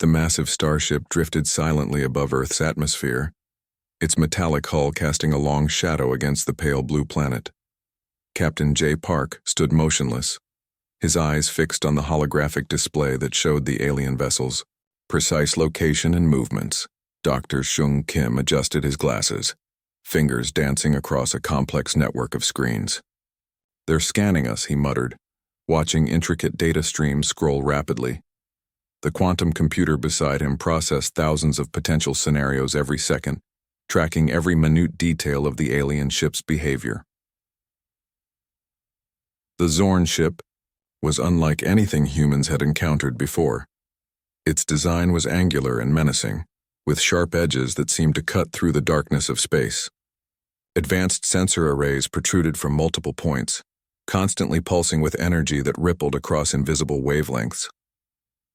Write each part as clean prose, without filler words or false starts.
The massive starship drifted silently above Earth's atmosphere, its metallic hull casting a long shadow against the pale blue planet. Captain J. Park stood motionless, his eyes fixed on the holographic display that showed the alien vessel's precise location and movements. Dr. Shung Kim adjusted his glasses, fingers dancing across a complex network of screens. "They're scanning us," he muttered, watching intricate data streams scroll rapidly. The quantum computer beside him processed thousands of potential scenarios every second, tracking every minute detail of the alien ship's behavior. The Zorn ship was unlike anything humans had encountered before. Its design was angular and menacing, with sharp edges that seemed to cut through the darkness of space. Advanced sensor arrays protruded from multiple points, constantly pulsing with energy that rippled across invisible wavelengths.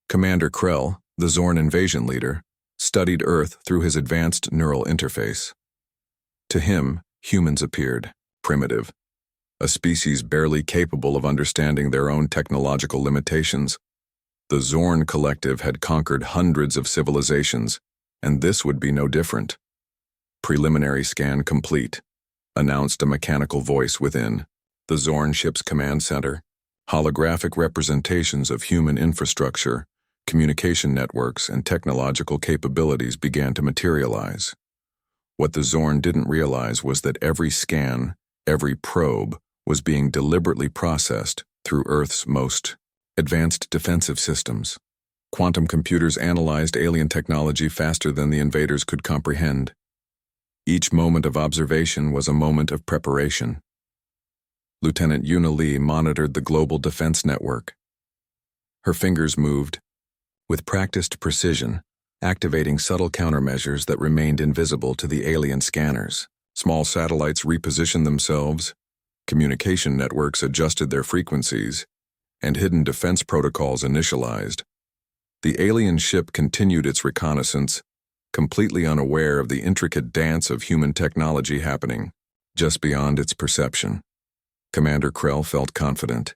Commander Krell, the Zorn invasion leader, studied Earth through his advanced neural interface. To him, humans appeared primitive, a species barely capable of understanding their own technological limitations. The Zorn collective had conquered hundreds of civilizations, and this would be no different. "Preliminary scan complete," announced a mechanical voice within the Zorn ship's command center. Holographic representations of human infrastructure, communication networks, and technological capabilities began to materialize. What the Zorn didn't realize was that every scan, every probe, was being deliberately processed through Earth's most advanced defensive systems. Quantum computers analyzed alien technology faster than the invaders could comprehend. Each moment of observation was a moment of preparation. Lieutenant Yuna Lee monitored the global defense network. Her fingers moved, with practiced precision, activating subtle countermeasures that remained invisible to the alien scanners. Small satellites repositioned themselves, communication networks adjusted their frequencies, and hidden defense protocols initialized. The alien ship continued its reconnaissance, completely unaware of the intricate dance of human technology happening just beyond its perception. Commander Krell felt confident.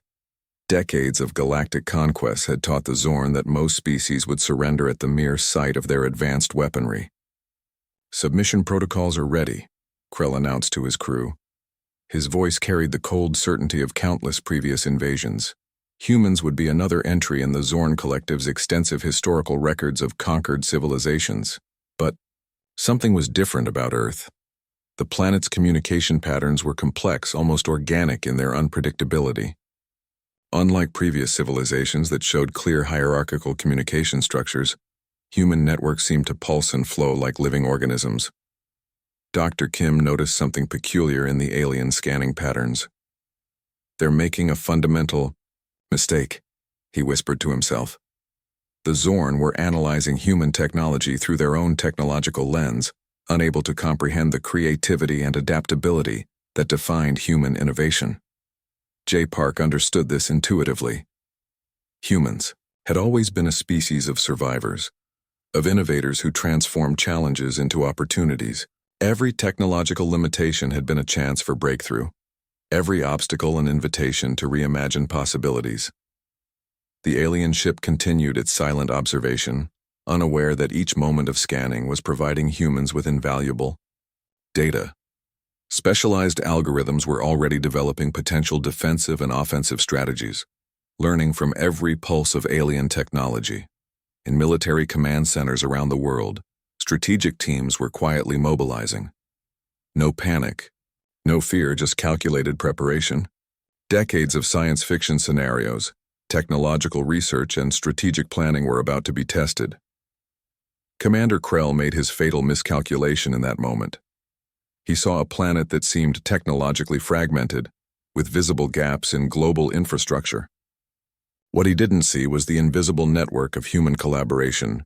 Decades of galactic conquests had taught the Zorn that most species would surrender at the mere sight of their advanced weaponry. "Submission protocols are ready," Krell announced to his crew. His voice carried the cold certainty of countless previous invasions. Humans would be another entry in the Zorn Collective's extensive historical records of conquered civilizations. But something was different about Earth. The planet's communication patterns were complex, almost organic in their unpredictability. Unlike previous civilizations that showed clear hierarchical communication structures, human networks seemed to pulse and flow like living organisms. Dr. Kim noticed something peculiar in the alien scanning patterns. "They're making a fundamental mistake," he whispered to himself. The Zorn were analyzing human technology through their own technological lens, unable to comprehend the creativity and adaptability that defined human innovation. J. Park understood this intuitively. Humans had always been a species of survivors, of innovators who transformed challenges into opportunities. Every technological limitation had been a chance for breakthrough, every obstacle an invitation to reimagine possibilities. The alien ship continued its silent observation, unaware that each moment of scanning was providing humans with invaluable data. Specialized algorithms were already developing potential defensive and offensive strategies, learning from every pulse of alien technology. In military command centers around the world, strategic teams were quietly mobilizing. No panic, no fear, just calculated preparation. Decades of science fiction scenarios, technological research, and strategic planning were about to be tested. Commander Krell made his fatal miscalculation in that moment. He saw a planet that seemed technologically fragmented, with visible gaps in global infrastructure. What he didn't see was the invisible network of human collaboration,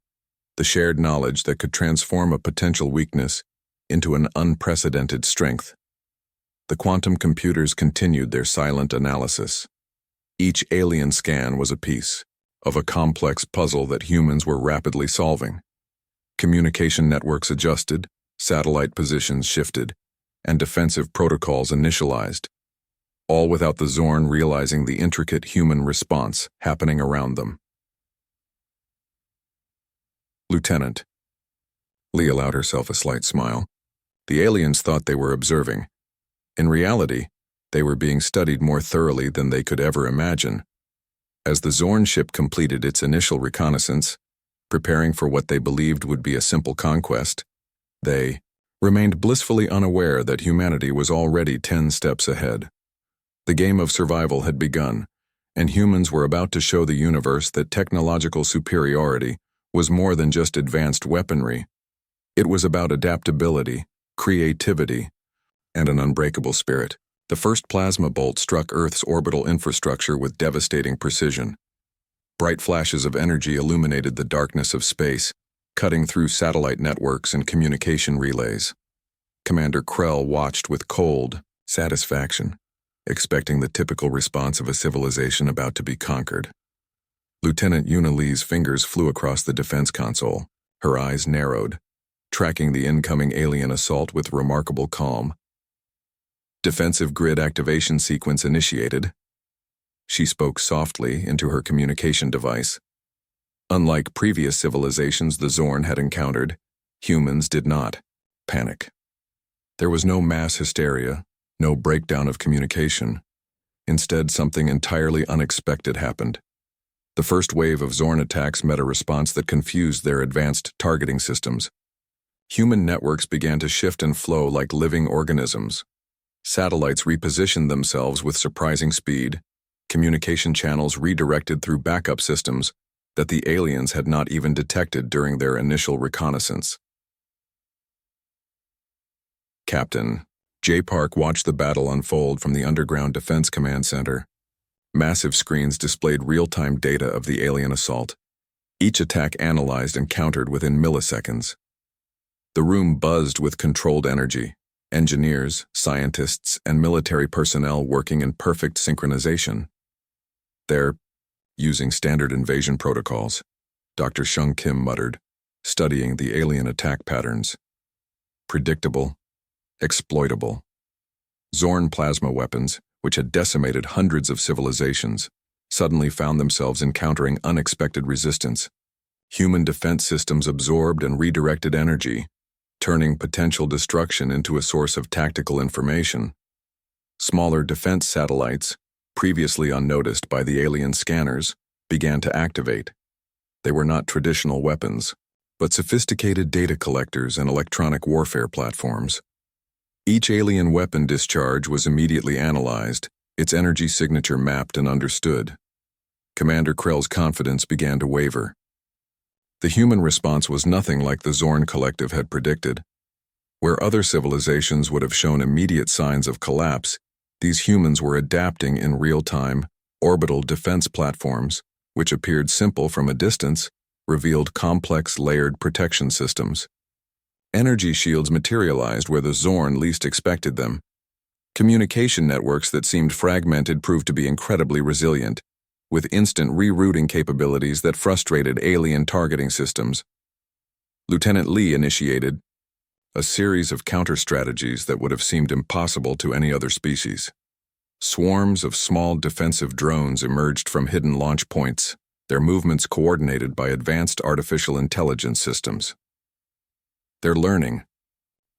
the shared knowledge that could transform a potential weakness into an unprecedented strength. The quantum computers continued their silent analysis. Each alien scan was a piece of a complex puzzle that humans were rapidly solving. Communication networks adjusted, satellite positions shifted, and defensive protocols initialized, all without the Zorn realizing the intricate human response happening around them. Lieutenant. Lee allowed herself a slight smile. The aliens thought they were observing. In reality, they were being studied more thoroughly than they could ever imagine. As the Zorn ship completed its initial reconnaissance, preparing for what they believed would be a simple conquest, they remained blissfully unaware that humanity was already 10 steps ahead. The game of survival had begun, and humans were about to show the universe that technological superiority was more than just advanced weaponry. It was about adaptability, creativity, and an unbreakable spirit. The first plasma bolt struck Earth's orbital infrastructure with devastating precision. Bright flashes of energy illuminated the darkness of space, cutting through satellite networks and communication relays. Commander Krell watched with cold satisfaction, expecting the typical response of a civilization about to be conquered. Lieutenant Una Lee's fingers flew across the defense console, her eyes narrowed, tracking the incoming alien assault with remarkable calm. Defensive grid activation sequence initiated. She spoke softly into her communication device. Unlike previous civilizations the Zorn had encountered, humans did not panic. There was no mass hysteria, no breakdown of communication. Instead, something entirely unexpected happened. The first wave of Zorn attacks met a response that confused their advanced targeting systems. Human networks began to shift and flow like living organisms. Satellites repositioned themselves with surprising speed, communication channels redirected through backup systems that the aliens had not even detected during their initial reconnaissance. Captain J. Park watched the battle unfold from the Underground Defense Command Center. Massive screens displayed real-time data of the alien assault, each attack analyzed and countered within milliseconds. The room buzzed with controlled energy, engineers, scientists, and military personnel working in perfect synchronization. They're using standard invasion protocols, Dr. Shung Kim muttered, studying the alien attack patterns. Predictable, exploitable. Zorn plasma weapons, which had decimated hundreds of civilizations, suddenly found themselves encountering unexpected resistance. Human defense systems absorbed and redirected energy, turning potential destruction into a source of tactical information. Smaller defense satellites, previously unnoticed by the alien scanners, began to activate. They were not traditional weapons, but sophisticated data collectors and electronic warfare platforms. Each alien weapon discharge was immediately analyzed, its energy signature mapped and understood. Commander Krell's confidence began to waver. The human response was nothing like the Zorn Collective had predicted. Where other civilizations would have shown immediate signs of collapse, these humans were adapting in real-time, orbital defense platforms, which appeared simple from a distance, revealed complex layered protection systems. Energy shields materialized where the Zorn least expected them. Communication networks that seemed fragmented proved to be incredibly resilient, with instant rerouting capabilities that frustrated alien targeting systems. Lieutenant Lee initiated a series of counter-strategies that would have seemed impossible to any other species. Swarms of small defensive drones emerged from hidden launch points, their movements coordinated by advanced artificial intelligence systems. They're learning,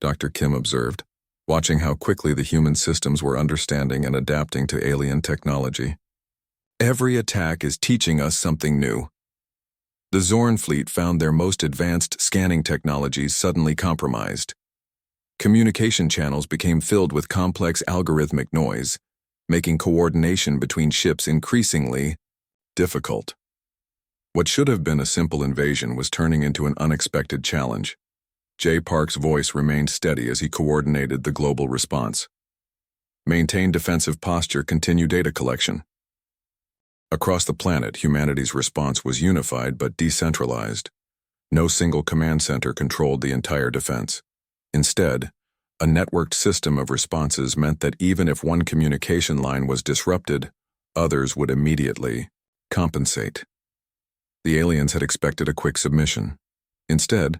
Dr. Kim observed, watching how quickly the human systems were understanding and adapting to alien technology. Every attack is teaching us something new. The Zorn fleet found their most advanced scanning technologies suddenly compromised. Communication channels became filled with complex algorithmic noise, making coordination between ships increasingly difficult. What should have been a simple invasion was turning into an unexpected challenge. J. Park's voice remained steady as he coordinated the global response. Maintain defensive posture, continue data collection. Across the planet, humanity's response was unified but decentralized. No single command center controlled the entire defense. Instead, a networked system of responses meant that even if one communication line was disrupted, others would immediately compensate. The aliens had expected a quick submission. Instead,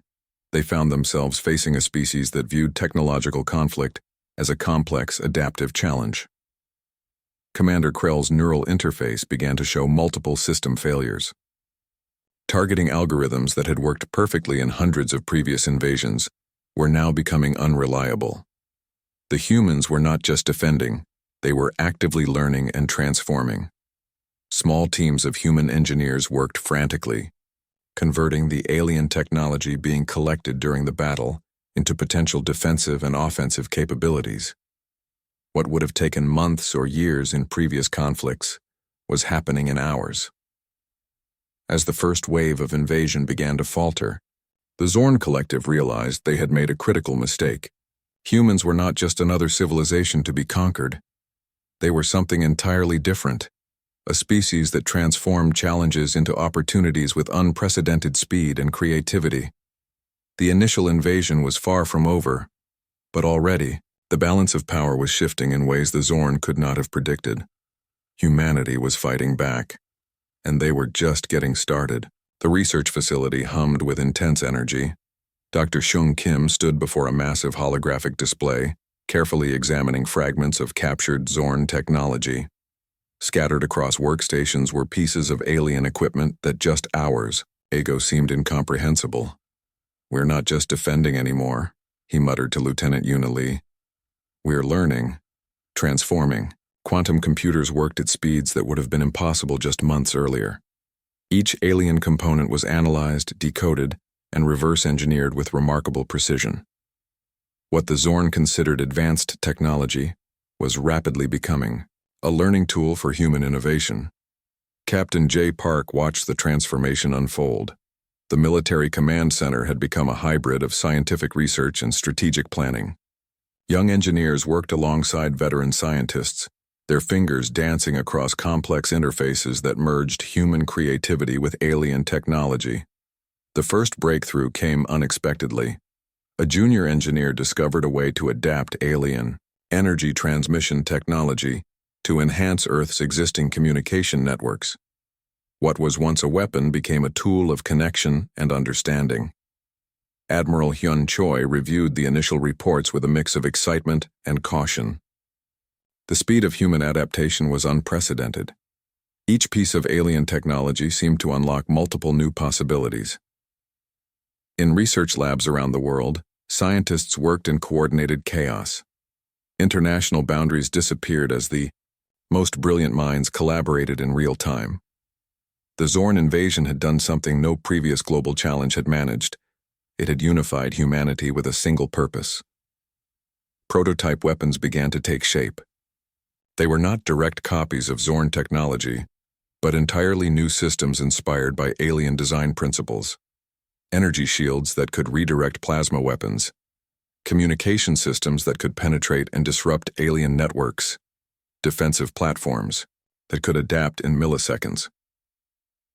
they found themselves facing a species that viewed technological conflict as a complex, adaptive challenge. Commander Krell's neural interface began to show multiple system failures. Targeting algorithms that had worked perfectly in hundreds of previous invasions were now becoming unreliable. The humans were not just defending, they were actively learning and transforming. Small teams of human engineers worked frantically, converting the alien technology being collected during the battle into potential defensive and offensive capabilities. What would have taken months or years in previous conflicts was happening in hours. As the first wave of invasion began to falter, the Zorn Collective realized they had made a critical mistake. Humans were not just another civilization to be conquered. They were something entirely different, a species that transformed challenges into opportunities with unprecedented speed and creativity. The initial invasion was far from over, but already, the balance of power was shifting in ways the Zorn could not have predicted. Humanity was fighting back, and they were just getting started. The research facility hummed with intense energy. Dr. Shung Kim stood before a massive holographic display, carefully examining fragments of captured Zorn technology. Scattered across workstations were pieces of alien equipment that just hours ago seemed incomprehensible. "We're not just defending anymore," he muttered to Lieutenant Yuna Lee. "We're learning, transforming." Quantum computers worked at speeds that would have been impossible just months earlier. Each alien component was analyzed, decoded, and reverse-engineered with remarkable precision. What the Zorn considered advanced technology was rapidly becoming a learning tool for human innovation. Captain J. Park watched the transformation unfold. The military command center had become a hybrid of scientific research and strategic planning. Young engineers worked alongside veteran scientists, their fingers dancing across complex interfaces that merged human creativity with alien technology. The first breakthrough came unexpectedly. A junior engineer discovered a way to adapt alien energy transmission technology to enhance Earth's existing communication networks. What was once a weapon became a tool of connection and understanding. Admiral Hyun Choi reviewed the initial reports with a mix of excitement and caution. The speed of human adaptation was unprecedented. Each piece of alien technology seemed to unlock multiple new possibilities. In research labs around the world, scientists worked in coordinated chaos. International boundaries disappeared as the most brilliant minds collaborated in real time. The Zorn invasion had done something no previous global challenge had managed. It had unified humanity with a single purpose. Prototype weapons began to take shape. They were not direct copies of Zorn technology, but entirely new systems inspired by alien design principles. Energy shields that could redirect plasma weapons, communication systems that could penetrate and disrupt alien networks, defensive platforms that could adapt in milliseconds.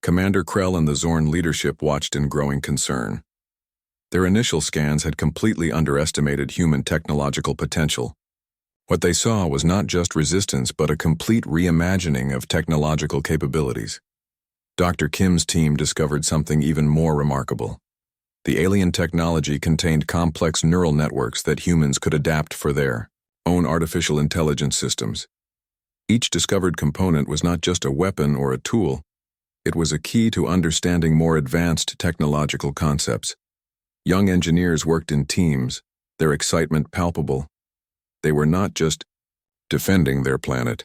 Commander Krell and the Zorn leadership watched in growing concern. Their initial scans had completely underestimated human technological potential. What they saw was not just resistance but a complete reimagining of technological capabilities. Dr. Kim's team discovered something even more remarkable. The alien technology contained complex neural networks that humans could adapt for their own artificial intelligence systems. Each discovered component was not just a weapon or a tool, it was a key to understanding more advanced technological concepts. Young engineers worked in teams, their excitement palpable. They were not just defending their planet.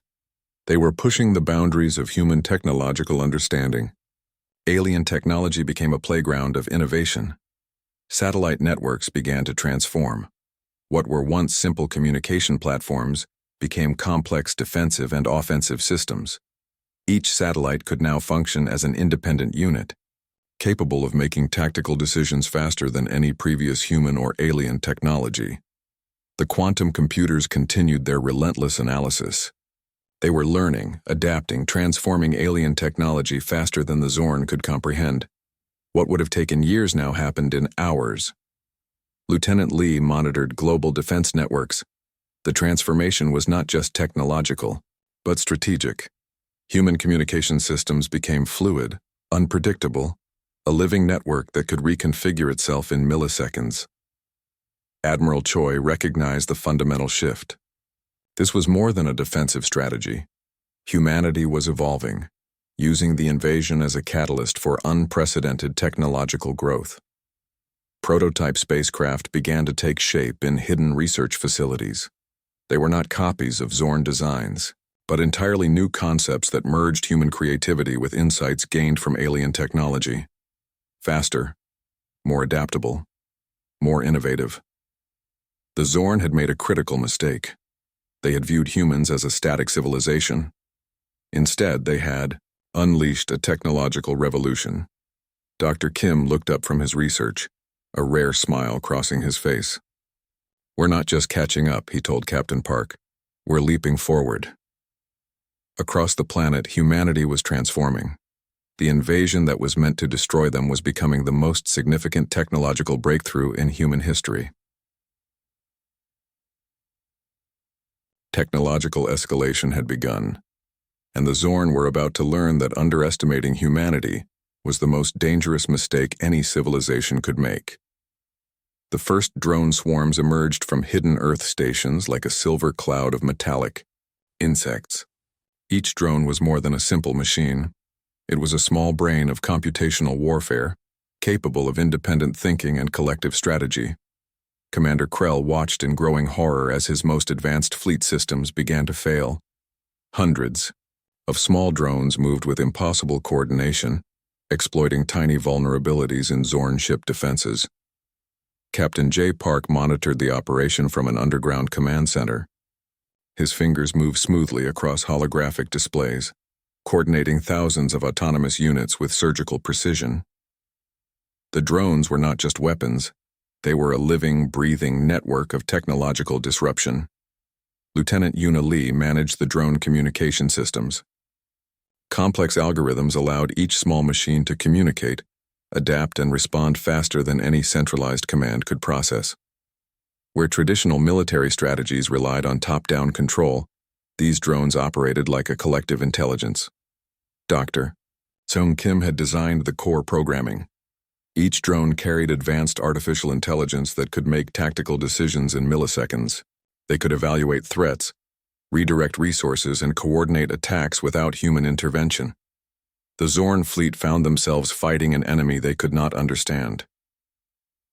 They were pushing the boundaries of human technological understanding. Alien technology became a playground of innovation. Satellite networks began to transform. What were once simple communication platforms became complex defensive and offensive systems. Each satellite could now function as an independent unit, capable of making tactical decisions faster than any previous human or alien technology. The quantum computers continued their relentless analysis. They were learning, adapting, transforming alien technology faster than the Zorn could comprehend. What would have taken years now happened in hours. Lieutenant Lee monitored global defense networks. The transformation was not just technological, but strategic. Human communication systems became fluid, unpredictable, a living network that could reconfigure itself in milliseconds. Admiral Choi recognized the fundamental shift. This was more than a defensive strategy. Humanity was evolving. using the invasion as a catalyst for unprecedented technological growth. Prototype spacecraft began to take shape in hidden research facilities. They were not copies of Zorn designs, but entirely new concepts that merged human creativity with insights gained from alien technology. Faster, more adaptable, more innovative. The Zorn had made a critical mistake. They had viewed humans as a static civilization. Instead, they had unleashed a technological revolution. Dr. Kim looked up from his research, a rare smile crossing his face. "We're not just catching up," he told Captain Park. "We're leaping forward." Across the planet, humanity was transforming. The invasion that was meant to destroy them was becoming the most significant technological breakthrough in human history. Technological escalation had begun, and the Zorn were about to learn that underestimating humanity was the most dangerous mistake any civilization could make. The first drone swarms emerged from hidden Earth stations like a silver cloud of metallic insects. Each drone was more than a simple machine. It was a small brain of computational warfare, capable of independent thinking and collective strategy. Commander Krell watched in growing horror as his most advanced fleet systems began to fail. Hundreds of small drones moved with impossible coordination, exploiting tiny vulnerabilities in Zorn ship defenses. Captain J. Park monitored the operation from an underground command center. His fingers moved smoothly across holographic displays, coordinating thousands of autonomous units with surgical precision. The drones were not just weapons. They were a living, breathing network of technological disruption. Lieutenant Yuna Lee managed the drone communication systems. Complex algorithms allowed each small machine to communicate, adapt, and respond faster than any centralized command could process. Where traditional military strategies relied on top-down control, these drones operated like a collective intelligence. Dr. Sung Kim had designed the core programming. Each drone carried advanced artificial intelligence that could make tactical decisions in milliseconds. They could evaluate threats, redirect resources, and coordinate attacks without human intervention. The Zorn fleet found themselves fighting an enemy they could not understand.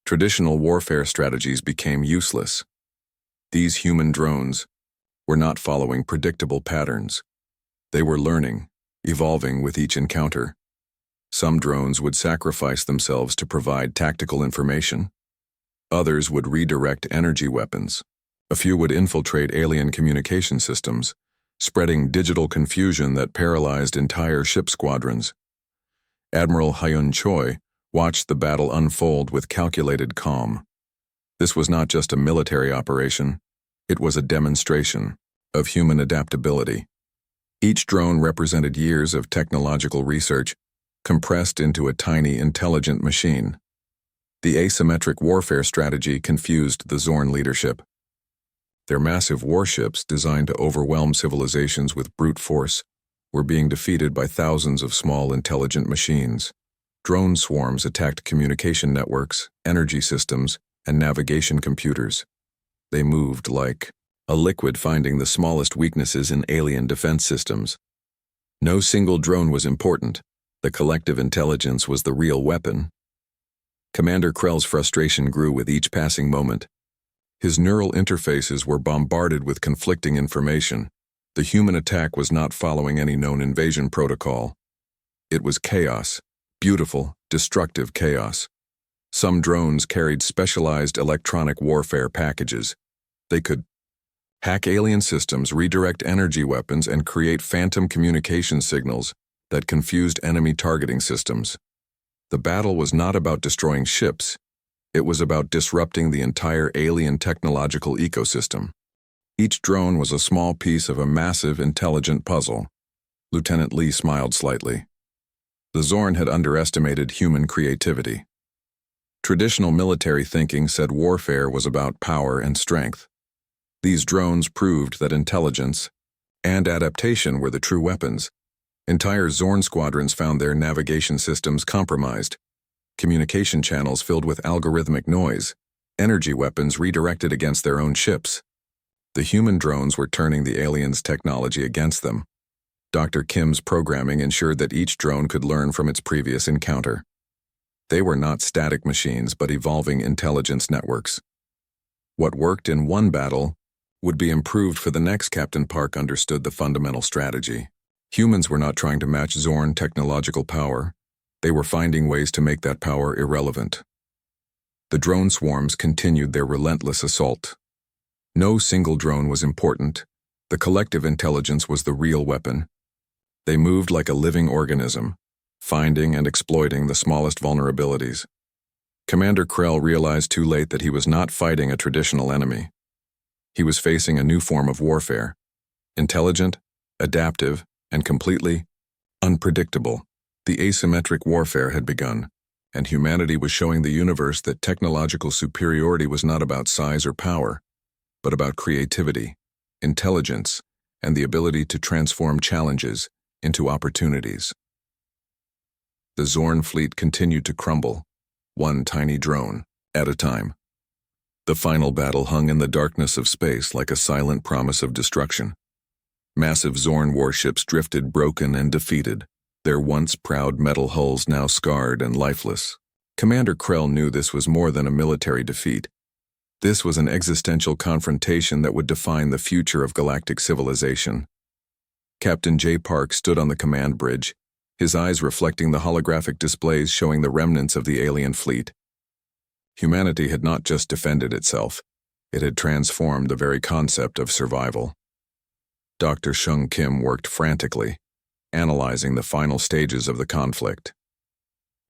Traditional warfare strategies became useless. These human drones were not following predictable patterns. They were learning, evolving with each encounter. Some drones would sacrifice themselves to provide tactical information. Others would redirect energy weapons. A few would infiltrate alien communication systems, spreading digital confusion that paralyzed entire ship squadrons. Admiral Hyun Choi watched the battle unfold with calculated calm. This was not just a military operation, it was a demonstration of human adaptability. Each drone represented years of technological research, compressed into a tiny, intelligent machine. The asymmetric warfare strategy confused the Zorn leadership. Their massive warships, designed to overwhelm civilizations with brute force, were being defeated by thousands of small, intelligent machines. Drone swarms attacked communication networks, energy systems, and navigation computers. They moved like a liquid finding the smallest weaknesses in alien defense systems. No single drone was important. The collective intelligence was the real weapon. Commander Krell's frustration grew with each passing moment. His neural interfaces were bombarded with conflicting information. The human attack was not following any known invasion protocol. It was chaos, beautiful, destructive chaos. Some drones carried specialized electronic warfare packages. They could hack alien systems, redirect energy weapons, and create phantom communication signals that confused enemy targeting systems. The battle was not about destroying ships. It was about disrupting the entire alien technological ecosystem. Each drone was a small piece of a massive, intelligent puzzle. Lieutenant Lee smiled slightly. The Zorn had underestimated human creativity. Traditional military thinking said warfare was about power and strength. These drones proved that intelligence and adaptation were the true weapons. Entire Zorn squadrons found their navigation systems compromised, communication channels filled with algorithmic noise, energy weapons redirected against their own ships. The human drones were turning the aliens' technology against them. Dr. Kim's programming ensured that each drone could learn from its previous encounter. They were not static machines, but evolving intelligence networks. What worked in one battle would be improved for the next. Captain Park understood the fundamental strategy. Humans were not trying to match Zorn technological power. They were finding ways to make that power irrelevant. The drone swarms continued their relentless assault. No single drone was important. The collective intelligence was the real weapon. They moved like a living organism, finding and exploiting the smallest vulnerabilities. Commander Krell realized too late that he was not fighting a traditional enemy. He was facing a new form of warfare, intelligent, adaptive, and completely unpredictable. The asymmetric warfare had begun, and humanity was showing the universe that technological superiority was not about size or power, but about creativity, intelligence, and the ability to transform challenges into opportunities. The Zorn fleet continued to crumble, one tiny drone at a time. The final battle hung in the darkness of space like a silent promise of destruction. Massive Zorn warships drifted broken and defeated, their once proud metal hulls now scarred and lifeless. Commander Krell knew this was more than a military defeat. This was an existential confrontation that would define the future of galactic civilization. Captain J. Park stood on the command bridge, his eyes reflecting the holographic displays showing the remnants of the alien fleet. Humanity had not just defended itself, it had transformed the very concept of survival. Dr. Shung Kim worked frantically, analyzing the final stages of the conflict.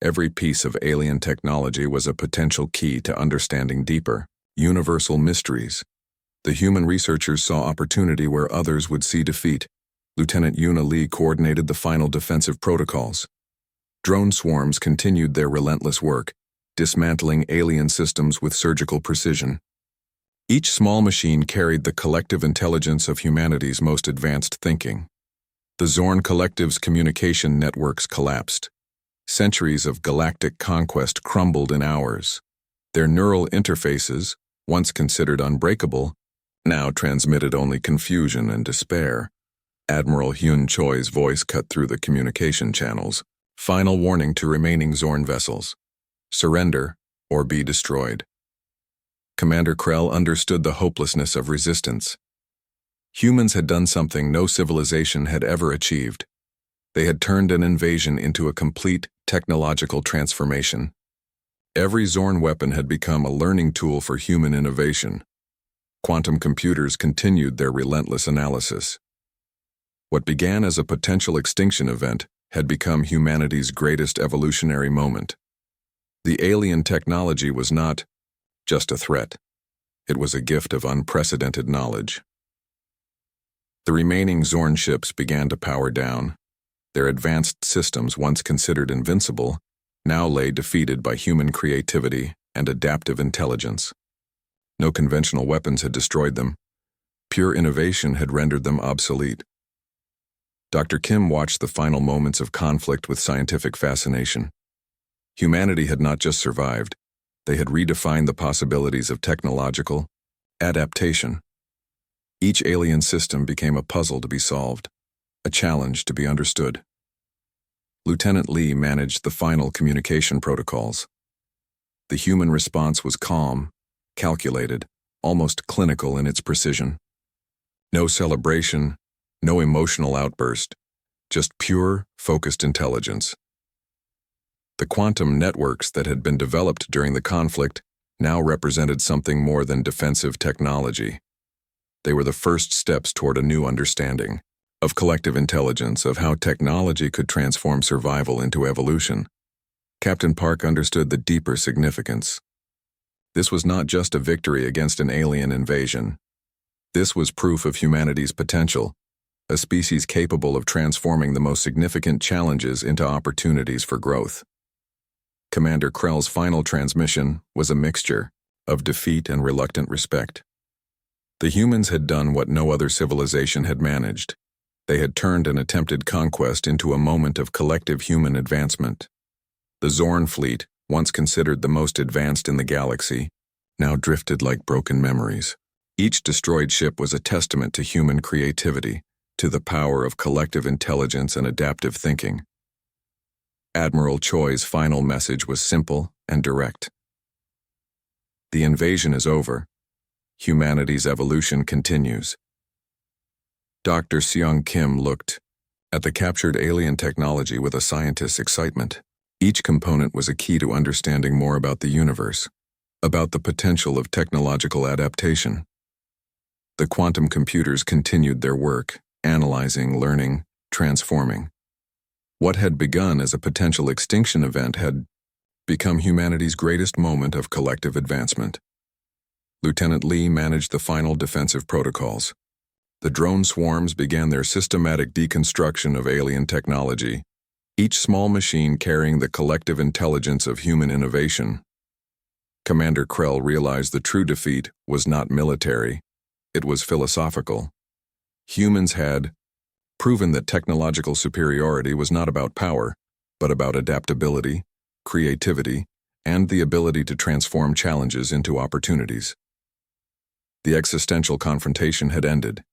Every piece of alien technology was a potential key to understanding deeper, universal mysteries. The human researchers saw opportunity where others would see defeat. Lieutenant Yuna Lee coordinated the final defensive protocols. Drone swarms continued their relentless work, dismantling alien systems with surgical precision. Each small machine carried the collective intelligence of humanity's most advanced thinking. The Zorn Collective's communication networks collapsed. Centuries of galactic conquest crumbled in hours. Their neural interfaces, once considered unbreakable, now transmitted only confusion and despair. Admiral Hyun Choi's voice cut through the communication channels. Final warning to remaining Zorn vessels: surrender or be destroyed. Commander Krell understood the hopelessness of resistance. Humans had done something no civilization had ever achieved. They had turned an invasion into a complete technological transformation. Every Zorn weapon had become a learning tool for human innovation. Quantum computers continued their relentless analysis. What began as a potential extinction event had become humanity's greatest evolutionary moment. The alien technology was not just a threat. It was a gift of unprecedented knowledge. The remaining Zorn ships began to power down. Their advanced systems, once considered invincible, now lay defeated by human creativity and adaptive intelligence. No conventional weapons had destroyed them. Pure innovation had rendered them obsolete. Dr. Kim watched the final moments of conflict with scientific fascination. Humanity had not just survived, they had redefined the possibilities of technological adaptation. Each alien system became a puzzle to be solved, a challenge to be understood. Lieutenant Lee managed the final communication protocols. The human response was calm, calculated, almost clinical in its precision. No celebration, no emotional outburst, just pure, focused intelligence. The quantum networks that had been developed during the conflict now represented something more than defensive technology. They were the first steps toward a new understanding of collective intelligence, of how technology could transform survival into evolution. Captain Park understood the deeper significance. This was not just a victory against an alien invasion. This was proof of humanity's potential, a species capable of transforming the most significant challenges into opportunities for growth. Commander Krell's final transmission was a mixture of defeat and reluctant respect. The humans had done what no other civilization had managed. They had turned an attempted conquest into a moment of collective human advancement. The Zorn fleet, once considered the most advanced in the galaxy, now drifted like broken memories. Each destroyed ship was a testament to human creativity, to the power of collective intelligence and adaptive thinking. Admiral Choi's final message was simple and direct. The invasion is over. Humanity's evolution continues. Dr. Seong Kim looked at the captured alien technology with a scientist's excitement. Each component was a key to understanding more about the universe, about the potential of technological adaptation. The quantum computers continued their work, analyzing, learning, transforming. What had begun as a potential extinction event had become humanity's greatest moment of collective advancement. Lieutenant Lee managed the final defensive protocols. The drone swarms began their systematic deconstruction of alien technology, each small machine carrying the collective intelligence of human innovation. Commander Krell realized the true defeat was not military, it was philosophical. Humans had proven that technological superiority was not about power, but about adaptability, creativity, and the ability to transform challenges into opportunities. The existential confrontation had ended.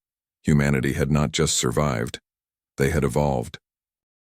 Humanity had not just survived, they had evolved.